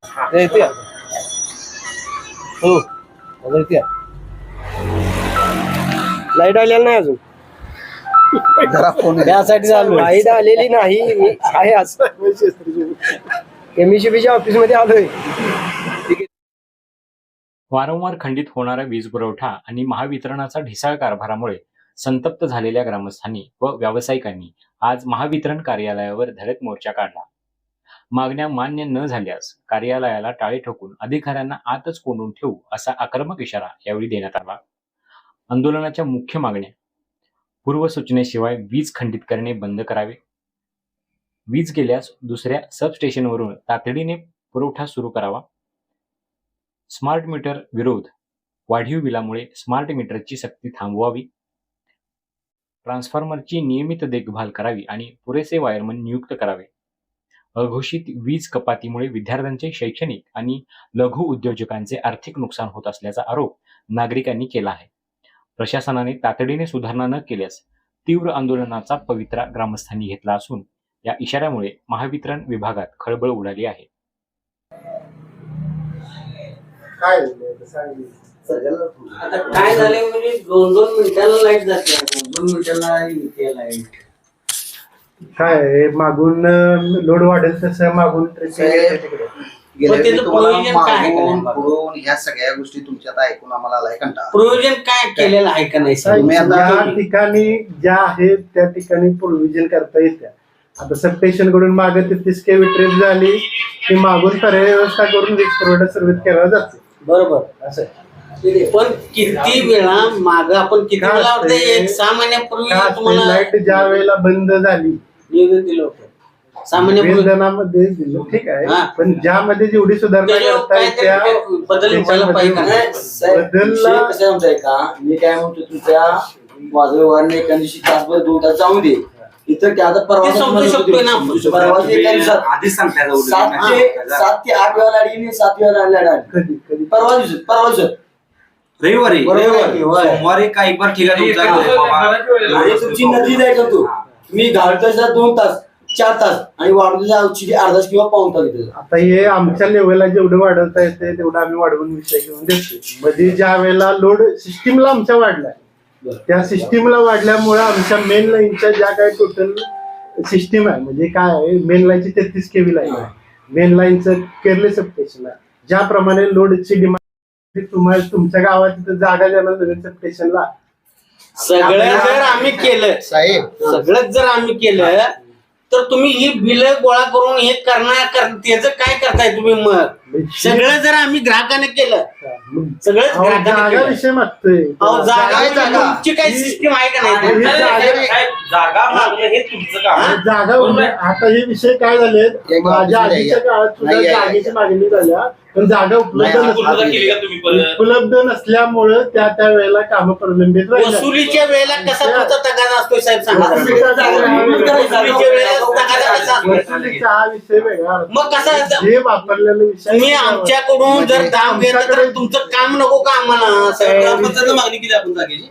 येते हो येते लाईट आलेला नाही अजून त्यासाठी चालू लाईट आलेली नाही. मी आहे आज एमईसीबीच्या ऑफिस मध्ये आलोय. वारंवार खंडित होणारा वीज पुरवठा आणि महावितरणाचा ढिसाळ कारभारामुळे संतप्त झालेल्या ग्रामस्थांनी व व्यावसायिकांनी आज महावितरण कार्यालयावर धडक मोर्चा काढला. मागण्या मान्य न झाल्यास कार्यालयाला टाळे ठोकून अधिकाऱ्यांना आतच कोंडून ठेवू असा आक्रमक इशारा यावेळी देण्यात आला. आंदोलनाच्या मुख्य मागण्या: पूर्वसूचनेशिवाय वीज खंडित करणे बंद करावे, वीज गेल्यास दुसऱ्या सबस्टेशनवरून तातडीने पुरवठा सुरू करावा, स्मार्ट मीटर विरोध, वाढीव बिलामुळे स्मार्ट मीटरची सक्ती थांबवावी, ट्रान्सफॉर्मरची नियमित देखभाल करावी आणि पुरेसे वायरमन नियुक्त करावे, अघोषित वीज कपातीमुळे विद्यार्थ्यांचे शैक्षणिक आणि लघु उद्योजकांचे आर्थिक नुकसान होत असल्याचा आरोप नागरिकांनी केला आहे. प्रशासनाने तातडीने सुधारणा न केल्यास तीव्र आंदोलनाचा पवित्रा ग्रामस्थांनी घेतला असून या इशाऱ्यामुळे महावितरण विभागात खळबळ उडाली आहे. आता काय झाले म्हणजे 2-2 मिनिटाला लाईट जाते, 2 मिनिटाला येते लाईट. काय मागून लोड वाढेल तसं मागून ह्या सगळ्या गोष्टी तुमच्यात ऐकून आम्हाला आलाय कंटाळा. प्रोव्हिजन काय केलेलं आहे का नाही? ज्या ठिकाणी ज्या आहेत त्या ठिकाणी प्रोव्हिजन करता येत्या. आता सबस्टेशन कडून मागे 33 kV ट्रिप झाली की मागून पर्याय व्यवस्था करून वीज पुरवठा सर्विस केला जाते. बरोबर असं. पण किती वेळा माग आपण किती वेळा 1-6 महिन्यापूर्वी तुम्हाला लाईट ज्या वेळेला बंद झाली निवेदन दिलं होतं. निवेदनामध्ये दिलं, ठीक आहे, पण ज्यामध्ये जेवढी सुधारणा करता येत्या बदल व्हायला पाहिजे. कसं का मी काय म्हणतो, तुमच्या वादविवादाने एका दिवशी तासभर 2 तास जाऊ दे. इथं त्या आता परवा आधीच सांगता 7 ते 8 वेळा लाईट गेली, 7 वेळा लाईट आली. परवा दिवसात रविवारी सोमवारी काही पण ठिकाणी तुमची नदी जाय करतो. मी घालताचा 2 तास 4 तास आणि वाढवण्याच्या औषधी अर्धा तास किंवा पाऊण तास घेतो. आता हे आमच्या लेवलला जेवढं वाढवता येते तेवढं आम्ही वाढवून विषय घेऊन देतो. मध्ये ज्या वेळेला लोड सिस्टीमला आमच्या वाढलाय, त्या सिस्टीमला वाढल्यामुळे आमच्या मेन लाईनच्या ज्या काही टोटल सिस्टीम आहे, म्हणजे काय आहे, मेन लाईनची 33 kV लाईन आहे, मेन लाईनचं केरले सबस्टेशन आहे. ज्याप्रमाणे लोडची डिमांड तुम्हाला तुमच्या गावात तिथं जागा देणार नवीन सबस्टेशनला, सगळं जर आम्ही केलं साहेब, सगळंच जर आम्ही केलं तर तुम्ही ही बिल गोळा करून हे करणार त्याचं काय करताय तुम्ही? मग सगळं जर आम्ही ग्राहकाने केलं, सगळंच ग्राहकाने विषय मागतोय. तुमची काही सिस्टीम आहे का नाही? जागा आता हे विषय काय झाले, माझ्या आधीच्या काळात सुद्धा जागेची मागणी झाल्या, पण जागा उपलब्ध नसल्यामुळं त्या वेळेला काम प्रलंबित राहिली. वसुलीच्या वेळेला कसा तुमचा तगादा असतो साहेब सांगा. वसुलीच्या वेळेला तगादा कसा असतो? हा विषय वेगळा. मग कसा हे वापरलेला विषय तुम्ही आमच्याकडून जर दाम घेतला तर तुमचं काम नको का आम्हाला? ग्रामपंचायत मागणी केली आपण जागेची.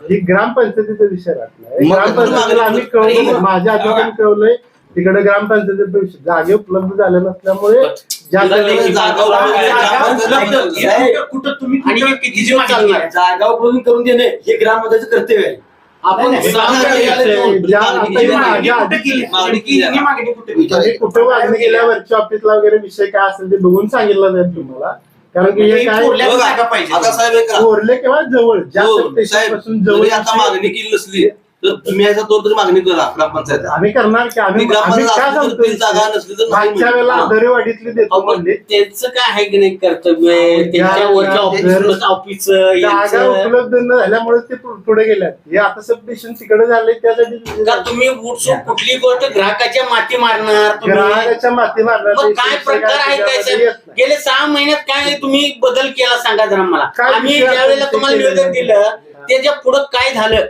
ही ग्रामपंचायतीचा विषय राहतला. ग्रामपंचायतीला आम्ही कळवलं, माझ्या आजोबांनी कळवलंय तिकडे ग्रामपंचायतीचा विषय जागे उपलब्ध झाले नसल्यामुळे जागा उपलब्ध करून देणे हे ग्रामपंचायतीचं कर्तव्य आहे. आपण कुठं मागणी केल्यावरच्या ऑफिसला वगैरे विषय काय असेल ते बघून सांगितलं जाईल तुम्हाला. कारण की हे काय कोरले किंवा जवळ जास्त पासून जवळ आता मागणी केली नसली तर तुम्ही याचा तरी मागणी करा ग्रामपंचायत. आम्ही करणार की आम्ही जागा नसली तर मागच्या वेळेला दरेवाडीतली देतो म्हणले. त्यांचं काय आहे की नाही कर्तव्य, त्यांच्या ऑफिस जागा उपलब्ध न झाल्यामुळे ते पुढे गेल्यात. हे आता सबस्टेशन तिकडे झाले त्यासाठी का तुम्ही कुठली गोष्ट ग्राहकाच्या माती मारणार? ग्राहकाच्या माती मारणार. काय प्रकार आहे काय साहेब? गेले 6 महिन्यात काय तुम्ही बदल केला सांगा जरा मला. आम्ही ज्यावेळेला तुम्हाला निवेदन दिलं त्याच्या पुढे काय झालं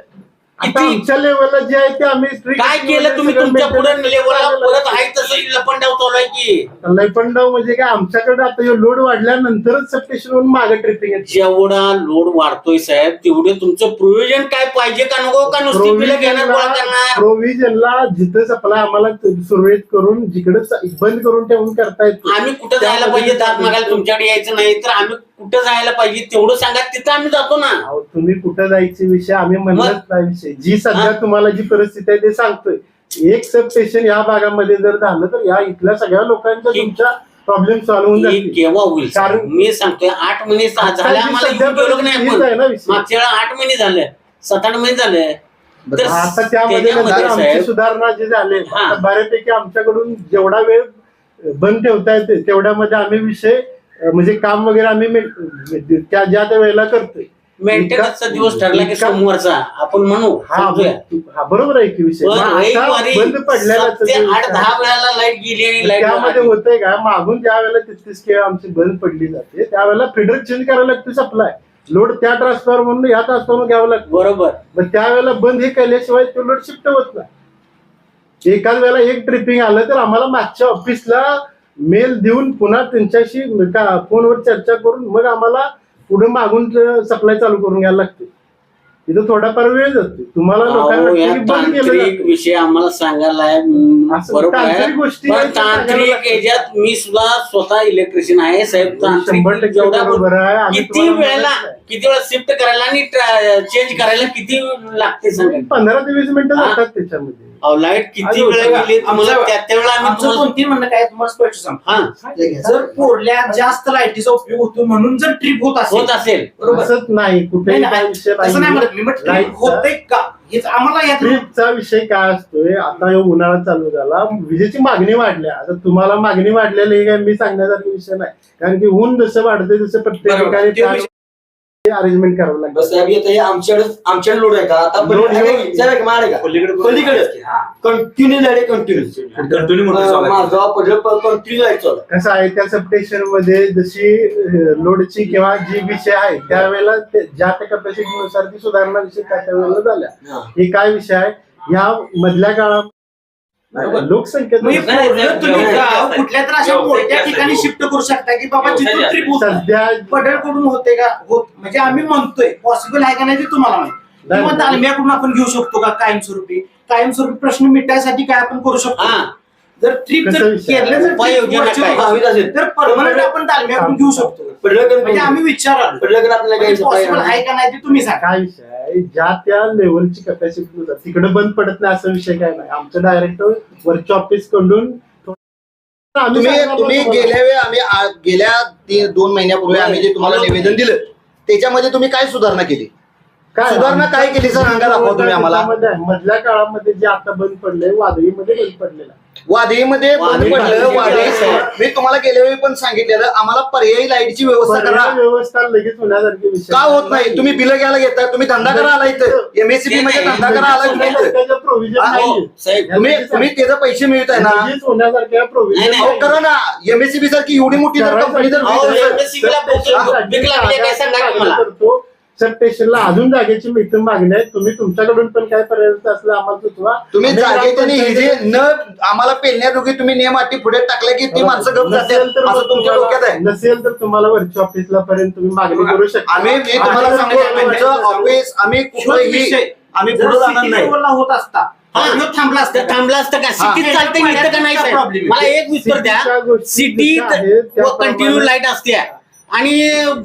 आता किती आमच्या लेवलला जे आहे ते आम्ही strict काय केलं तुम्ही सगळं तुमच्या पुढे maintain लेवलला करायला परत लागतं. आहे तसं लपंडाव चालू आहे की लयपंडाव म्हणजे काय आमच्याकडे आता लोड वाढल्यानंतरच सबस्टेशनवरून मागे ट्रिपिंग येते. जेवढा लोड वाढतोय साहेब तेवढे तुमचं प्रोव्हिजन काय पाहिजे का नको का नुसती बिलं घेणार गोळा करणार प्रोव्हिजनला जिथं सप्लाय आम्हाला सुरळीत करून जिकडे बंद करून ठेवून करता येतो. आम्ही कुठं जायला पाहिजे दात मागायला तुमच्याकडे यायचं नाही तर आम्ही कुठं जायला पाहिजे तेवढं सांगा तिथं आम्ही जातो ना अहो, तुम्ही कुठं जायचे विषय आम्ही म्हणत नाही विषय जी सध्या तुम्हाला जी परिस्थिती आहे ते सांगतोय. एक सब स्टेशन या भागामध्ये जर झालं तर या इथल्या सगळ्या लोकांच्या तुमच्या प्रॉब्लेम सॉल्व्ह होऊन हे जातील. केव्हा होईल कारण- मी सांगतोय 8 महिने झाले आम्हाला सध्या येऊन गेलो की नाही परिस्थिती आहे ना आपण विषय. मागच्या वेळा 8 महिने झाले 7-8 महिने झाले तर आता त्यामध्ये नंतर त्याच्यामध्ये आमची साहेब सुधारणा जे झाले हा. आता बऱ्यापैकी आमच्याकडून जेवढा वेळ बंद ठेवता येते तेवढ्यामध्ये आम्ही विषय म्हणजे काम वगैरे आम्ही त्या ज्या त्या वेळेला करतोय. मेंटेनन्सचा दिवस ठरला की इतका- सोमवारचा आपण म्हणू हा समजूया. हा, बरोबर आहे की विषय पण मग आता रविवारी बंद पडलेला 7 ते 8-10 वेळाला लाईट गेली आणि लाईट त्यामध्ये होतंय का मागून ज्या वेळेला 33 केळ आमची बंद पडली जाते त्यावेळेला फिडर चेंज करायला लागते सप्लाय लोड त्या ट्रान्सफॉर्मर म्हणून या ट्रान्सफॉर्मर घ्यावं लागतं. बरोबर मग त्यावेळेला बंद हे केल्याशिवाय तो लोड शिफ्ट होत नाही. एकाच वेळेला एक ट्रिपिंग आलं तर आम्हाला मागच्या ऑफिसला मेल देऊन पुन्हा त्यांच्याशी फोनवर चर्चा करून मग आम्हाला पुढे मागून सप्लाय चालू करून घ्यायला लागते. इथं थोडाफार वेळ जातो तुम्हाला लोकांना अहो, या वाटतं की बंद केलं तांत्रिक जातं. विषय आम्हाला सांगायला आहे. असं बरोबर तांत्रिक आहे गोष्टी पण आहेत त्या सांगायला तांत्रिक लागतात. याच्यात मी सुद्धा स्वतः इलेक्ट्रिशियन आहे साहेब 100% जेवढा बरोबर आहे. आम्ही किती तुम्हाला वेळेला म्हणत नाही. किती वेळा शिफ्ट करायला आणि चेंज करायला किती लागते सांगा 15 ते 20 मिनिटं हा. जातात त्याच्यामध्ये. लाईट किती आणि वेळा बघा, गेली तुम्हाला आमचं- त्या वेळेला आम्ही आमचं तुम्हाला 2-3 म्हणणं काय तुम्हाला स्पष्ट सांग हा जर पोरल्या जास्त लाईटीचा उपयोग होतो म्हणून जर ट्रिप होत होत असेल असेल बरोबर असंच नाही कुठेही नाही, काय नाही, विषय तसं नाही म्हणत मी मग ट्रिप लाईटचा- होते का हेच आम्हाला यात ट्रिपचा विषय काय असतोय आता ह्यो उन्हाळा चालू झाला विजेची मागणी वाढल्या आता तुम्हाला मागणी वाढलेली काय मी सांगण्यासारखा विषय नाही कारण की ऊन जसं वाढतंय तसं प्रत्येक बरोबर. ते ठिकाणी अरेंजमेंट करावं लागतं. बस साहेब येतं हे आमच्याकडे लोड आहे का आता Load आहे का? साहेब आहे का? माड आहे का पलीकडे कंटिन्यू लाईट कंटिन्यू माझा कंटिन्यू लाईट चालू आहे. कसं आहे त्या सबस्टेशन मध्ये जशी लोडची किंवा जी विषय आहे त्यावेळेला ज्या त्या कॅपॅसिटी नुसार ती सुधारणा विषय त्या वेळेला झाल्या. हा. हे काय विषय आहे ह्या मधल्या काळात लोकसंख्या म्हणजे पोरलं तुम्ही गाव कुठल्या तर अशा मोठ्या ठिकाणी शिफ्ट करू शकता की बाबा जिथून ट्रिप होत सध्या पडळकडून होते का होत म्हणजे आम्ही म्हणतोय पॉसिबल आहे का नाही ते तुम्हाला माहिती किंवा तालम्याकडून आपण घेऊ शकतो का कायमस्वरूपी प्रश्न मिटायसाठी काय आपण करू शकतो हा जर ट्रिप कसा जर विषय? केलं जर उपाययोजना trip काय? हवीत असेल तर परमनंट आपण तालम्याकडून घेऊ शकतो म्हणजे आम्ही विचाराल पडलं आपल्याला काही पॉसिबल आहे का नाही ते तुम्ही सांगा काय विषय आहे ज्या त्या लेवलची कॅपॅसिटी होतात तिकडे बंद पडत नाही असा विषय काय नाही आमचं डायरेक्ट वरच्या ऑफिस कडून आम्ही तुम्ही सांगणार तुम्ही तुम्हाला. गेल्या वेळी आम्ही गेल्या 2 महिन्यापूर्वी आम्ही जे तुम्हाला निवेदन दिलं त्याच्यामध्ये तुम्ही काय सुधारणा केली सुधारणा काय केली सर सांगा दाखवा तुम्ही आम्हाला त्याच्यामध्ये आहे. मधल्या काळामध्ये जे आता बंद पडलंय वादळीमध्ये बंद पडलेलं आहे. वादळीमध्ये बंद वादळी पडलं म्हणजे वादळी काय? मी तुम्हाला गेल्या वेळी पण सांगितलेलं आम्हाला पर्यायी लाईटची व्यवस्था करा पर्याय व्यवस्था लगेच होण्यासारखी विषय का होत नाही तुम्ही बिलं घ्यायला घेताय तुम्ही धंदा करा आला इथं एमएससीबी मध्ये धंदा करा आला की इथं प्रोव्हिजन हा, नाही साहेब तुम्ही त्याचे पैसे मिळत आहे ना लगेच होण्यासारख्या नाही, प्रोव्हिजन नाही. अहो करा ना एमएससीबी सारखी एवढी मोठी जर कंपनी जर अहो, business- MSCB ला बिल लागले काय सांगा की मला करतो सब स्टेशनला अजून जागेची इथं मागणी आहे तुम्ही तुमच्याकडून पण काय पर्याय असलं आम्हाला सुचवा तुम्ही आम्ही जागेच्या हे जे ग्रामपंचायतीकडे- न आम्हाला पेलण्याजोगी तुम्ही नियम अटी पुढे टाकले की ती माणसं गप जाते नसेल तर असं तुमच्या डोक्यात आहे नसेल तर तुम्हाला वरच्या ऑफिसला पर्यंत तुम्ही मागणी करू शकता मी तुम्हाला आणि सांगतो तुमचं ऑफिस आम्ही कुठलंही आम्ही पुढे जाणार नाही होत असता ह्यो थांबला असता तर थांबलं असतं का सिटीत चालते इथं का नाही साहेब? मला एक उत्तर द्या सिटीच्या गोष्टी सिटीत जशा आहेत त्याप्रमाणे- कंटिन्यू लाईट असते आणि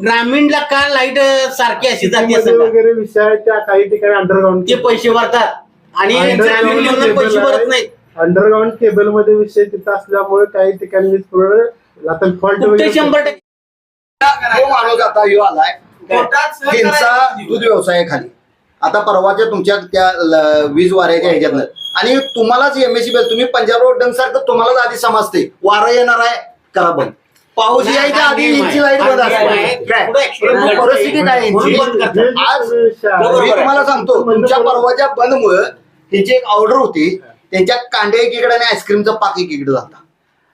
ग्रामीणला का लाईट सारखी अशी जाते मध्ये असं का? वगैरे विषय आहेत, त्या काही ठिकाणी अंडरग्राऊंड ते पैसे भरतात आणि ग्रामीण लेवलला पैसे भरत नाहीत अंडरग्राऊंड केबल मध्ये विषय तिथं असल्यामुळे काही ठिकाणी वीज पुरवठा आता फॉल्ट कुठे 100% जो माणूस आता ह्यो आलाय त्यांचा दूध व्यवसाय खाली आता परवाच्या तुमच्या त्या वीज वाऱ्याच्या ह्याच्यातनं आणि तुम्हालाच एमएससी तुम्ही पंजाब रोड डंग सारखं तुम्हालाच आधी समजते वारं येणार आहे करा बंद पाऊस यायच्या आधी यांची लाईट बंद असते काय? मग परिस्थिती काय यांची आज मी तुम्हाला सांगतो तुमच्या परवाच्या बंदमुळं त्यांची एक ऑर्डर होती त्यांच्या कांदे एकीकडे आणि आईस्क्रीमचा पाक एकीकडे जाता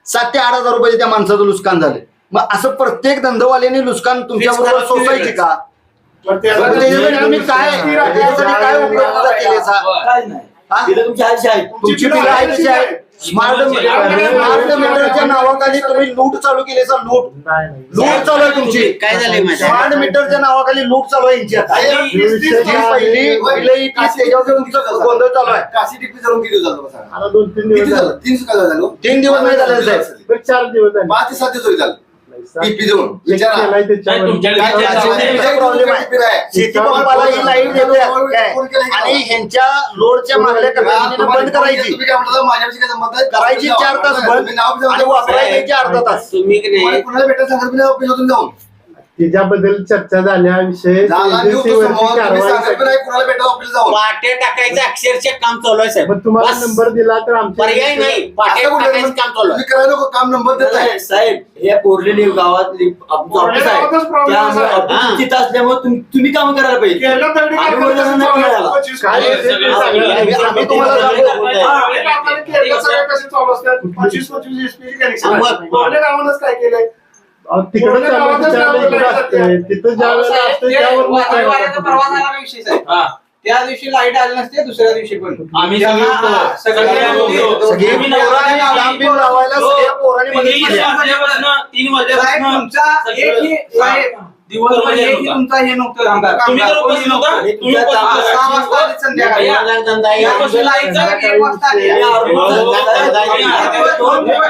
7 ते 8 हजार रुपये त्या माणसाचं नुकसान झालं मग असं प्रत्येक धंदवाल्याने नुकसान तुमच्या बरोबर सोसायची का त्याच्यासाठी तुम्ही त्याच्यासाठी काय उपयोग केले काय नाही हा? बिलं तुमची आयची आहे. तुमची बिलं आहे कशी आहे स्मार्ट मीटरच्या नावाखाली तुम्ही लूट चालू केली सर लूट चालू आहे तुमची काय झालंय माझ्या स्मार्ट मीटरच्या नावाखाली लूट चालू आहे यांची आता जी पहिली बिलं येतील त्याच्यावर तुमचं गोंधळ चालू आहे काशी टिपी जाऊन किती झालं बघा. आता 2-3 किती दिवस झालं? 3 काय झालं? 3 दिवस नाही झाले साहेब 4 दिवस झाले. 5 ते 7 दिवस झालं टिपी जाऊन चेक विचारा. केलाय त्याच्यावर. प्रॉब्लेम आहे शेती पंपाला ही लाईट देतात काय आणि ह्यांच्या लोडच्या मागल्या कपॅसिटीने बंद करायची तुम्ही काय म्हणता माझ्याविषयी काय संबंध आहे? करायची 4 तास बंद आणि वापरायची अर्धा तास तुम्ही की नाही कुणाला भेटायला सांगा तुम्ही ऑफिसातून जाऊन त्याच्याबद्दल चर्चा झाल्याविषयी झाला मी होतो समोर तुम्ही सांगा पण नाही कुणाला भेटायला ऑफिस जाऊन पाट्या टाकायचं अक्षरशः काम चालू आहे साहेब मग तुम्हाला बस. नंबर दिला तर आमच्या पर्याय नाही पाट्या असं कुठलं टाकायचं काम चालू आहे तुम्ही करायला नको काम नंबर देत आहे साहेब हे कोरलेली गावात आमचं ऑफिस आहे त्यामुळे ऑफिस तिथं असल्यामुळे तुम्ही काम करायला पाहिजे आम्ही वरनं नाही मिळाला. काय आहे ते सांगा. आम्ही तुम्हाला सांगू. काय केलंय तिकडं चालू त्यावेळेला इकडं असतंय. तिथं ज्या वेळेला असतंय त्यावर मग काय होतं? त्या दिवशी लाईट आली नसते दुसऱ्या दिवशी पण आम्ही सगळे होतो. सगळी पोरांनी काम बिम लावायला सगळ्या पोरांनी मदत केली. 3 वाजल्यापासून तुमचा एकही साहेब दिवसभर एकही तुमचा हे नव्हतं कामगार. तुम्ही तर उपस्थित नव्हता. तुम्ही तुम्ही उपस्थित सहा नव्हता. वाजता आले संध्याकाळी. या वर्षी लाईट झाली, 1 वाजता आली.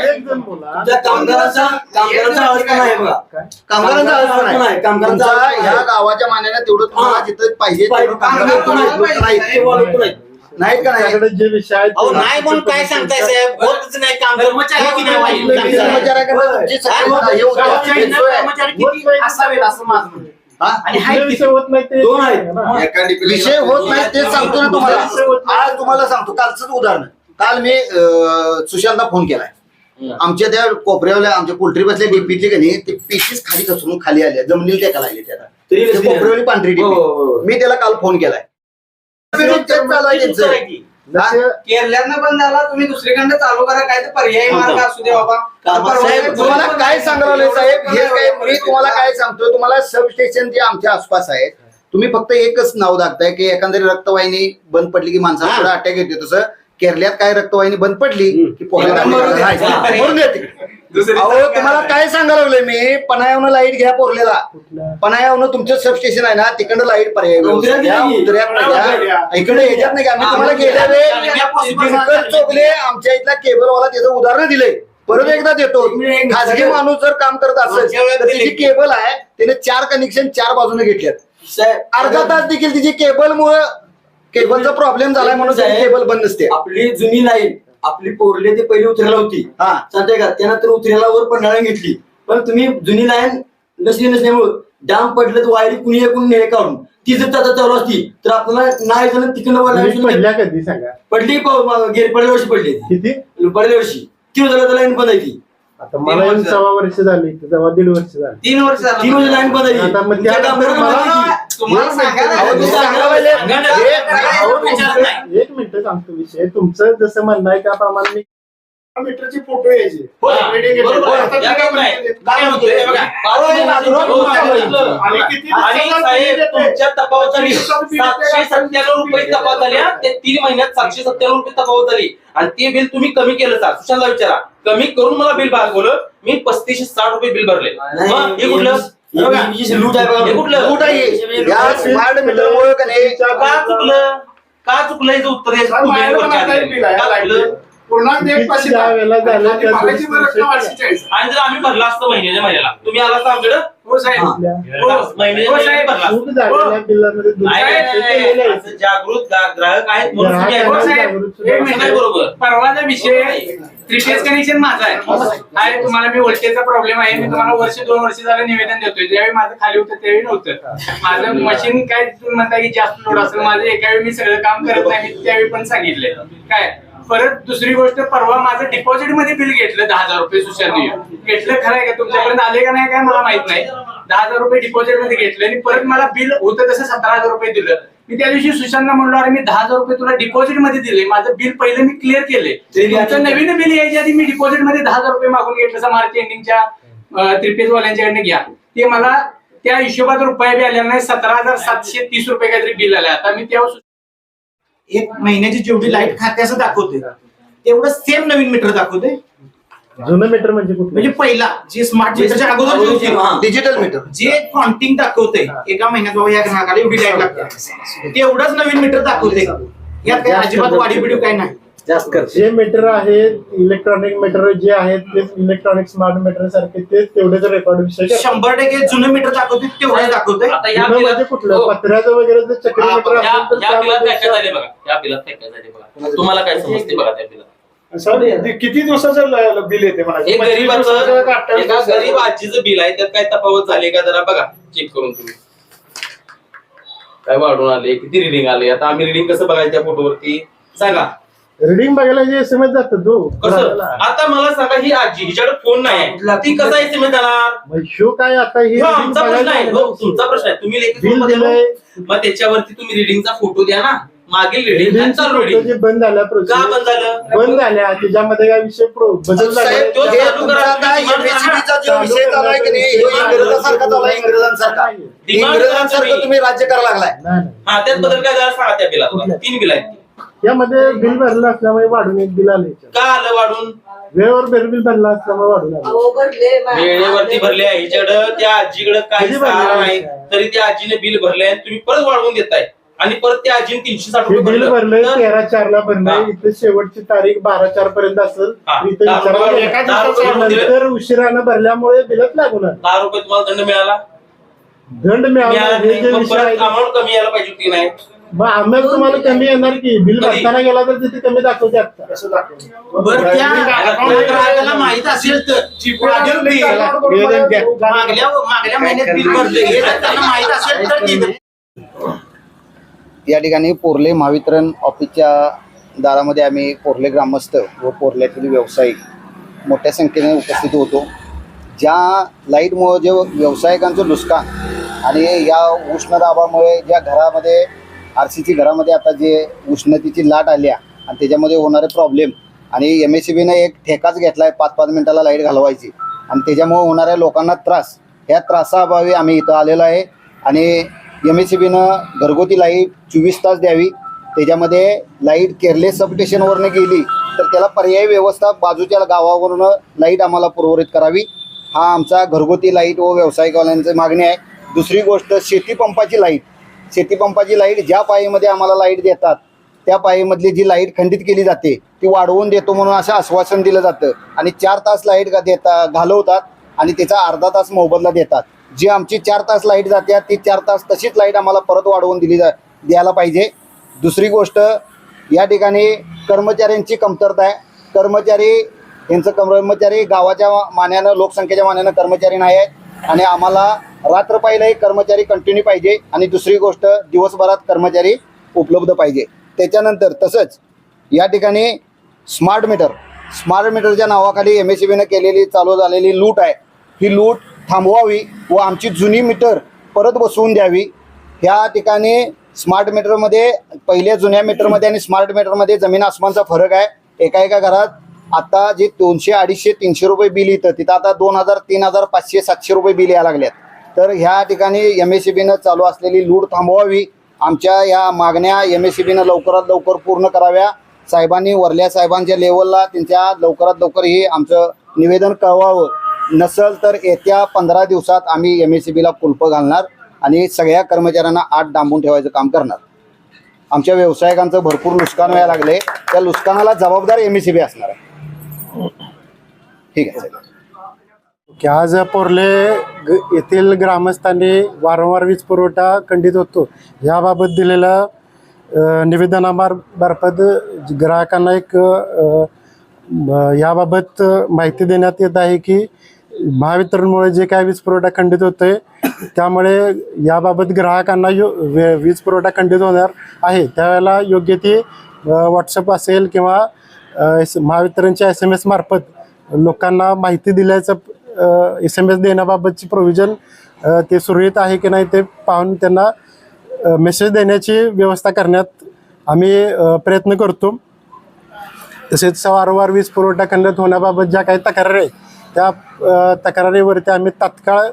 एक जण बोला. तुमच्या कामगारांचा अडचण आहे बघा. कामगारांचा अर्थ नाही. कामगारांचा तुमच्या ह्या गावाच्या मान्याने तेवढं तुम्हाला जिथं पाहिजे तेवढं कामगार नाहीत का नाही त्याकडे जे विषय आहेत अहो नाही म्हणून काय सांगताय साहेब होतच नाही काम कर्मचारी किती पाहिजे काम करायला? कर्मचाऱ्याकडे तुमची सगळी हे होतं. कर्मचारी किती असावेत असं माझं म्हणणं आहे. हा? आणि जे विषय होत नाही ते दोन आहेत. ना. एका टिपीला विषय होत नाही ते सांगतो ना तुम्हाला आज तुम्हाला सांगतो कालच उदाहरण काल मी सुशांतला फोन केलाय आमच्या त्या कोपऱ्यावल्या आमच्या पोल्ट्री बसल्या डीपीतले कधी ते पीसीस खाली घसरून खाली आले जमिनीला टेका लागले त्याला तरी ते कोपऱ्यावली पांढरी हो, हो, डीपी हो. मी त्याला काल फोन केलाय विरोध तेच चालू आहे त्यांचं. हा? केरल्यानं बंद झाला तुम्ही दुसरीकडनं चालू करा काय तर पर्यायी मार्ग असू दे बाबा. साहेब तुम्हाला काय सांगायला साहेब हे काय मी तुम्हाला काय सांगतोय तुम्हाला सब स्टेशन जे आमच्या आसपास आहेत तुम्ही फक्त एकच नाव दाखताय की एखादी रक्तवाहिनी बंद पडली की माणसाला पुढे अटॅक येते तसं केरल्यात काय रक्तवाहिनी बंद पडली की पोहायला मरून येते. अहो तुम्हाला काय सांगायला लागलोय मी पनायावनं लाईट घ्या पोरलेला पनायावनं तुमचं सबस्टेशन आहे ना तिकडं लाईट पर्याय उतऱ्यात घ्या, नाही. उतऱ्यात नाही घ्या. इकडे ह्याच्यात नाही का आम्ही तुम्हाला गेल्या वेळेस चोगले आमच्या इथला केबलवाला त्याचं उदाहरण दिलंय परत एकदा देतो खाजगी माणूस जर काम करत असेल तर तिची केबल आहे त्याने 4 कनेक्शन 4 बाजूने घेतल्यात साहेब अर्धा तास देखील तिची केबलमुळे केबलचा प्रॉब्लेम झालाय म्हणून केबल बंद नसते. आपली जुनी लाईन आपली पोरले ते पहिले उतरायला होती हा सांगताय का त्यानंतर उतरायला वर पन्हाळा घेतली पण तुम्ही जुनी लाईन नसल्यामुळे डॅम पडलं तर वायरी कुणी एकूण नेले काढून ती जर आता चालू असती तर आपल्याला नाही जण तिकडनं वीज पडल्या कधी सांगा पडली पडल्या वर्षी पडली किती पडल्या वर्षी ती झालं लाईन बंद आहे ती आता मला येऊन 6 वर्ष झाली तेव्हा 1.5 वर्ष झाली 3 वर्ष झालं. 3 वर्ष लाईन बंद आहे आता मग तुमच्या त्या कामगारांना मला- माहिती आहे. तुम्हाला सांगायला अहो, लागलो. तुम्ही सांगायला पाहिजे. एक मिनिट सांगतो विषय तुमचं जसं म्हणणं आहे त्याप्रमाणे मी मीटरचे फोटो यायचे आणि साहेब तुमच्या तफावत 797 रुपये तफावत झाल्या ते 3 महिन्यात 797 रुपये तफावत झाली आणि ते बिल तुम्ही कमी केलं सर सुशांतला विचारा कमी करून मला बिल बोल मी 3560 रुपये बिल भरले मग हे कुठलं लूट आहे बघा. हे कुठलं कुठं आहे? या स्मार्ट मीटरमुळे का नाही का चुकलं याचं उत्तर द्यायचं तुम्ही वरच्या अधिकाऱ्यांनी. का चुकलं? ज्या वेळेला झालं त्या दिवशी आणि जर आम्ही भरला असतं महिन्याला तुम्ही आला असता आमच्याकडे महिन्याच्या भरला चूक झालेल्या बिलामध्ये असं जागृत ग्राहक आहेत म्हणून तुम्ही आहे. बरोबर परवाचा विषय त्रिफेज कनेक्शन माझा आहे तुम्हाला मी व्होल्टेजचा प्रॉब्लेम आहे मी तुम्हाला 1-2 वर्ष झालं निवेदन देतोय ज्यावेळी माझं खाली होतं त्यावेळी नव्हतं माझं मशीन काय तुम्ही म्हणता की जास्त लोड असेल माझं एका वेळी मी सगळं काम करत नाही मी त्यावेळी पण सांगितले काय परत दुसरी गोष्ट परवा माझं डिपॉझिट मध्ये बिल घेतलं 10,000 रुपये सुशांतने घेतलं खरं आहे का तुमच्यापर्यंत आले का नाही काय मला माहित नाही 10,000 रुपये डिपॉझिट मध्ये घेतलं आणि परत मला बिल होतं तसं 17,000 रुपये दिलं मी त्या दिवशी सुशांतला म्हणलो अरे मी 10,000 रुपये तुला डिपॉझिट मध्ये दिले माझं बिल पहिलं मी क्लिअर केले तुमचं नवीन बिल यायच्या आधी मी डिपॉझिट मध्ये 10,000 रुपये मागून घेतलं मार्च एंडिंगच्या त्रिपेज वाल्यांच्याकडनं घ्या ते मला त्या हिशोबात रुपये बी आले नाही. 17,730 रुपये काहीतरी बिल आले. आता मी तेव्हा एक महिन्याची जेवढी लाईट खाते असं दाखवते तेवढं सेम नवीन मीटर दाखवते. जुनं मीटर म्हणजे कुठलं? म्हणजे पहिला जे स्मार्ट मीटरच्या अगोदर जे होते, डिजिटल मीटर जे काउंटिंग दाखवते एका महिन्यात बाबा या ग्राहकाला एवढी लाईट लागते तेवढंच नवीन मीटर दाखवते. यात काही अजिबात वाढीव बिडीव काही नाही. जास्त कर. जे मीटर आहेत इलेक्ट्रॉनिक मीटर जे आहेत ते इलेक्ट्रॉनिक स्मार्ट मीटर सारखे ते तेवढेच रेकॉर्ड विषय 100% जुनं मीटर दाखवते तेवढं दाखवते. आता या म्हणजे बिलात कुठलं पत्र्याचं वगैरे जर चक्री मीटर या असेल तर या बिलात काय काय त्यामध्ये झाले बघा. या बिलात काय काय झाले बघा. तुम्हाला काय समजते बघा त्या बिलात. किती दिवसाचं बिल येते हे गरीबाचं एका गरीब आजीचं बिल आहे त्यात काय तफावत झाली का जरा बघा चेक करून तुम्ही. काय वाढून आले किती रिडिंग आले. आता आम्ही रिडिंग कसं बघायचं त्या फोटोवरती सांगा. रिडिंग बघायला जे एसएमएस जातं तो कसं आता मला सांगा ही आजी हिच्याकडे फोन नाही आहे ती कसा एसएमएस जाणार. शो काय आता हे हो, आमचा प्रश्न आहे. हो, तुमचा प्रश्न आहे. तुम्ही लेखी बिल फोनमध्ये दिलंय मग त्याच्यावरती तुम्ही रिडिंगचा फोटो द्या ना. मागील रिडिंग चालू जे रिडिंग बंद झाल्या का प्रोसेस बंद झालं. बंद झाल्या त्याच्यामध्ये काय विषय बदल झाले. साहेब, तो हे चालू तुमचा करा. आता MSCB चा जो विषय चालू आहे की नाही ह्यो इंग्रजांसारखा चालू आहे. इंग्रजांसारखा इंग्रजांसारखं तुम्ही राज्य करायला लागलाय. नाही, नाही. हा त्यात बदल काय झाला सांगा त्या बिलात. 3 बिल आहेत. यामध्ये बिल भरलं असल्यामुळे वाढून एक बिल आले का आलं वाढून. वेळेवर बिल भरला असल्यामुळे वाढून आले. वेळेवरती भरले आहे हिच्याकडं त्या आजीकडे काही किती भरले? सहारा नाही तरी त्या आजीने बिल भरले आणि तुम्ही परत वाढवून देताय आणि परत त्या आजीने 360 हे रुपये बिल भरलं. भरलंय तर 13/4 भरलंय. हा. इथे शेवटची तारीख 12/4 पर्यंत असेल. हा. इथे 10 रुपये विचारायला एका दिवसाचं गेलं. वाढवून दिलं. नंतर उशिरानं भरल्यामुळे बिलच लागून आलं. 10 रुपये तुम्हाला दंड मिळाला. दंड मिळाला मिळाला हे नाही. जे मग विषय परत आहे अमाऊंट कमी यायला पाहिजे होती की नाही. मग आम्हाला तुम्हाला कमी येणार की बिल कधी? भरताना गेला तर तिथे कमी दाखवते आता. बरं त्या ग्राहकाला माहित असेल तर वाढीव बिल मागल्या महिन्यात बिल भरले हे जर त्यांना माहित असेल तर ठीक आहे. या ठिकाणी पोर्ले महावितरण ऑफिसच्या दारामध्ये आम्ही पोर्ले ग्रामस्थ व पोर्ल्यातील व्यावसायिक मोठ्या संख्येने उपस्थित होतो. ज्या लाईटमुळे जे व्यावसायिकांचं नुकसान आणि या उष्णदाबामुळे ज्या घरामध्ये RCC घरामध्ये आता जे उष्णतेची लाट आल्या आणि त्याच्यामध्ये होणारे प्रॉब्लेम आणि MSCBने एक ठेकाच घेतला आहे 5-5 मिनिटाला लाईट घालवायची आणि त्याच्यामुळे होणाऱ्या लोकांना त्रास ह्या त्रासाअभावी आम्ही इथं आलेलो आहे. आणि MSCBनं घरगुती लाईट 24 तास द्यावी. त्याच्यामध्ये लाईट केरले सबस्टेशनवरनं गेली तर त्याला पर्यायी व्यवस्था बाजूच्या गावावरून लाईट आम्हाला पुरवठा करावी. हा आमचा घरगुती लाईट व व्यावसायिकवाल्यांची मागणी आहे. दुसरी गोष्ट शेतीपंपाची लाईट ज्या पाईमध्ये आम्हाला लाईट देतात त्या पाईमधली जी लाईट खंडित केली जाते ती वाढवून देतो म्हणून असं आश्वासन दिलं जातं आणि 4 तास लाईट घालवतात आणि त्याचा अर्धा तास मोबदला देतात. जी आमची 4 तास लाईट जाते ती 4 तास तशीच लाईट आम्हाला परत वाढवून द्यायला पाहिजे. दुसरी गोष्ट या ठिकाणी कर्मचाऱ्यांची कमतरता आहे. कर्मचारी गावाच्या मानानं लोकसंख्येच्या मानानं कर्मचारी नाही आहेत आणि आम्हाला रात्र पाहिलाही कर्मचारी कंटिन्यू पाहिजे आणि दुसरी गोष्ट दिवसभरात कर्मचारी उपलब्ध पाहिजे. त्याच्यानंतर तसंच या ठिकाणी स्मार्ट मीटरच्या नावाखाली MSCBनं केलेली चालू झालेली लूट आहे. ही लूट थांबवावी व आमची जुनी मीटर परत बसवून द्यावी. ह्या ठिकाणी स्मार्ट मीटरमध्ये पहिल्या जुन्या मीटरमध्ये आणि स्मार्ट मीटरमध्ये जमीन आसमानचा फरक आहे. एका घरात आता जे 200, 250, 300 रुपये बिल येतं तिथं आता 2000, 3000, 500, 700 रुपये बिल यायला लागल्यात. तर ह्या ठिकाणी MSCBनं चालू असलेली लूट थांबवावी. आमच्या या मागण्या MSCBनं लवकरात लवकर पूर्ण कराव्या. साहेबांनी वरल्या साहेबांच्या लेवलला त्यांच्या लवकरात लवकर हे आमचं निवेदन कळवावं. नसल तर येत्या 15 दिवसात आम्ही MSCBला कुलप घालणार आणि सगळ्या कर्मचाऱ्यांना आत डांबून ठेवायचं काम करणार. आमच्या व्यावसायिकांचं भरपूर नुकसान व्हायला लागले. त्या नुकसानाला जबाबदार MSCB असणार आहे. ठीक आहे. की आज पोर्ले येथील ग्रामस्थांनी वारंवार वीज पुरवठा खंडित होतो याबाबत दिलेल्या निवेदनामार्फत ग्राहकांना एक याबाबत माहिती देण्यात येत आहे की महावितरणमुळे जे काय वीज पुरवठा खंडित होतोय त्यामुळे याबाबत ग्राहकांना वीज पुरवठा खंडित होणार आहे त्यावेळेला योग्य ती व्हॉट्सअप असेल किंवा महावितरणच्या SMS मार्फत लोकांना माहिती दिल्याचं SMS देण्याबाबतची प्रोव्हिजन ते सुरळीत आहे की नाही ते पाहून त्यांना मेसेज देण्याची व्यवस्था करण्यात आम्ही प्रयत्न करतो. तसेच वारंवार वीज पुरवठा खंडित होण्याबाबत ज्या काही तक्रारी आहेत त्या तक्रारीवरती आम्ही तात्काळ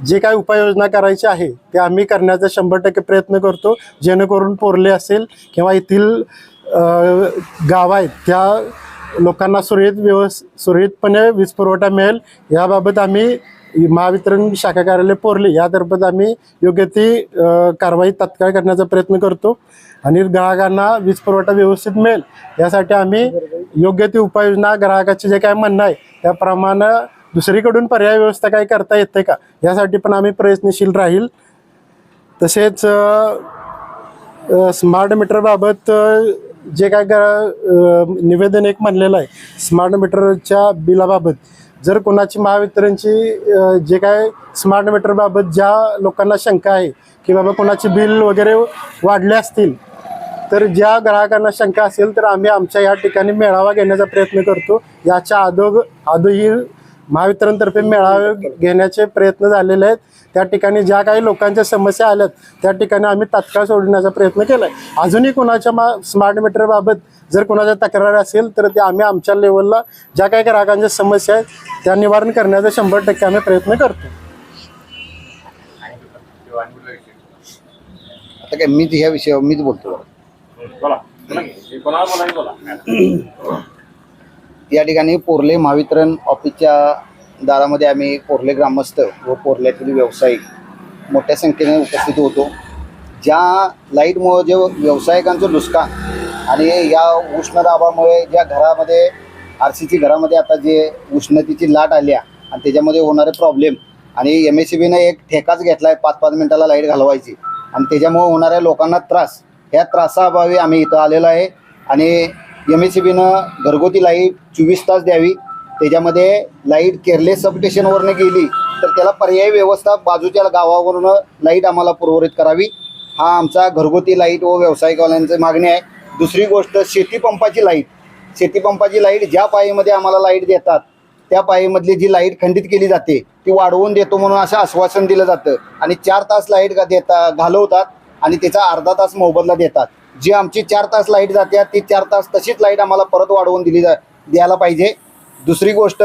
जे काही उपाययोजना करायची आहे ते आम्ही करण्याचा 100% प्रयत्न करतो, जेणेकरून पोर्ले असेल किंवा येथील गाव आहेत त्या लोकांना सुरळीतपणे वीज पुरवठा मिळेल याबाबत आम्ही महावितरण शाखा कार्यालय पोर्ले यातर्फे आम्ही योग्य ती कारवाई तात्काळ करण्याचा प्रयत्न करतो आणि ग्राहकांना वीज पुरवठा व्यवस्थित मिळेल यासाठी आम्ही योग्य ती उपाययोजना ग्राहकाचे जे काय म्हणणं आहे त्याप्रमाणे दुसरीकडून पर्याय व्यवस्था काही करता येते का यासाठी पण आम्ही प्रयत्नशील राहील. तसेच स्मार्ट मीटरबाबत जे काय निवेदन एक म्हणलेलं आहे, स्मार्ट मीटरच्या बिलाबाबत जर कोणाची महावितरणची जे काय स्मार्ट मीटरबाबत ज्या लोकांना शंका आहे की बाबा कोणाची बिल वगैरे वाढले असतील तर ज्या ग्राहकांना शंका असेल तर आम्ही आमच्या या ठिकाणी मेळावा घेण्याचा प्रयत्न करतो. याच्या आधोही महावितरणतर्फे मेळावे घेण्याचे प्रयत्न झालेले आहेत. त्या ठिकाणी ज्या काही लोकांच्या समस्या आल्यात त्या ठिकाणी आम्ही तात्काळ सोडण्याचा प्रयत्न केला आहे. अजूनही कोणाच्या स्मार्ट मीटरबाबत जर कोणाच्या तक्रार असेल तर ते आम्ही आमच्या लेवलला ज्या काही ग्राहकांच्या समस्या आहेत त्या निवारण करण्याचा 100% आम्ही प्रयत्न करतो. आता काय मीच ह्या विषयावर मीच बोलतो. या ठिकाणी पोर्ले महावितरण ऑफिसच्या दारामध्ये आम्ही पोर्ले ग्रामस्थ व पोर्ल्यातील व्यावसायिक मोठ्या संख्येने उपस्थित होतो. ज्या लाईटमुळे जे व्यावसायिकांचं नुकसान आणि या उष्णदाबामुळे ज्या घरामध्ये RCC घरामध्ये आता जे उष्णतेची लाट आली आणि त्याच्यामध्ये होणारे प्रॉब्लेम आणि MSEBीने एक ठेकाच घेतला आहे 5-5 मिनिटाला लाईट घालवायची आणि त्याच्यामुळे होणाऱ्या लोकांना त्रास, ह्या त्रासाअभावी आम्ही इथं आलेलो आहे आणि MSEBीनं घरगुती लाईट 24 तास द्यावी. त्याच्यामध्ये लाईट केरलेस सबस्टेशनवरनं गेली तर त्याला पर्यायी व्यवस्था बाजूच्या गावावरून लाईट आम्हाला पुरवठा करावी. हा आमचा घरगुती लाईट व व्यावसायिकवाल्यांची मागणी आहे. दुसरी गोष्ट शेतीपंपाची लाईट ज्या पाईमध्ये आम्हाला लाईट देतात त्या पाईमधली जी लाईट खंडित केली जाते ती वाढवून देतो म्हणून असं आश्वासन दिलं जातं आणि 4 तास लाईट घालवतात आणि त्याचा अर्धा तास मोबदला देतात. जी आमची 4 तास लाईट जाते ती 4 तास तशीच लाईट आम्हाला परत वाढवून द्यायला पाहिजे. दुसरी गोष्ट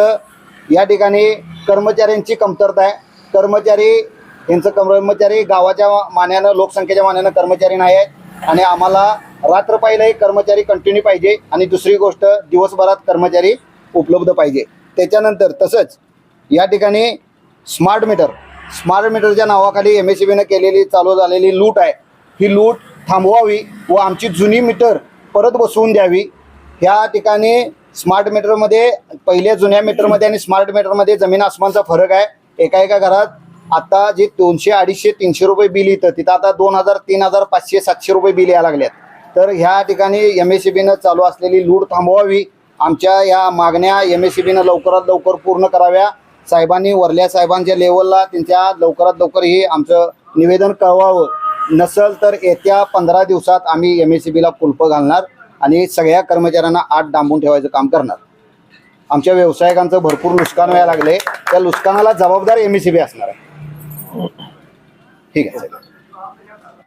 या ठिकाणी कर्मचाऱ्यांची कमतरता आहे. कर्मचारी गावाच्या मानानं लोकसंख्येच्या मानानं कर्मचारी नाही आहेत आणि आम्हाला रात्र पाहिलाही कर्मचारी कंटिन्यू पाहिजे आणि दुसरी गोष्ट दिवसभरात कर्मचारी उपलब्ध पाहिजे. त्याच्यानंतर तसंच या ठिकाणी स्मार्ट मीटरच्या नावाखाली MSEBीनं केलेली चालू झालेली लूट आहे. ही लूट थांबवावी व आमची जुनी मीटर परत बसवून द्यावी. ह्या ठिकाणी स्मार्ट मीटरमध्ये पहिल्या जुन्या मीटरमध्ये आणि स्मार्ट मीटरमध्ये जमीन आसमानचा फरक आहे. एका घरात आता जे 200, 250, 300 रुपये बिल येतं तिथं आता 2000, 3000, 500, 700 रुपये बिल यायला लागल्यात. तर ह्या ठिकाणी MSEBीनं चालू असलेली लूट थांबवावी. आमच्या या मागण्या MSEBीनं लवकरात लवकर पूर्ण कराव्या. साहेबांनी वरल्या साहेबांच्या लेवलला त्यांच्या लवकरात लवकर हे आमचं निवेदन कळवावं. नसेल तर येत्या 15 दिवसात आम्ही MSEBीला कुलपं घालणार आणि सगळ्या कर्मचाऱ्यांना आत डांबून ठेवायचं काम करणार. आमच्या व्यावसायिकांचं भरपूर नुकसान व्हायला लागले, त्या नुकसानाला जबाबदार MSEB असणार आहे. ठीक आहे.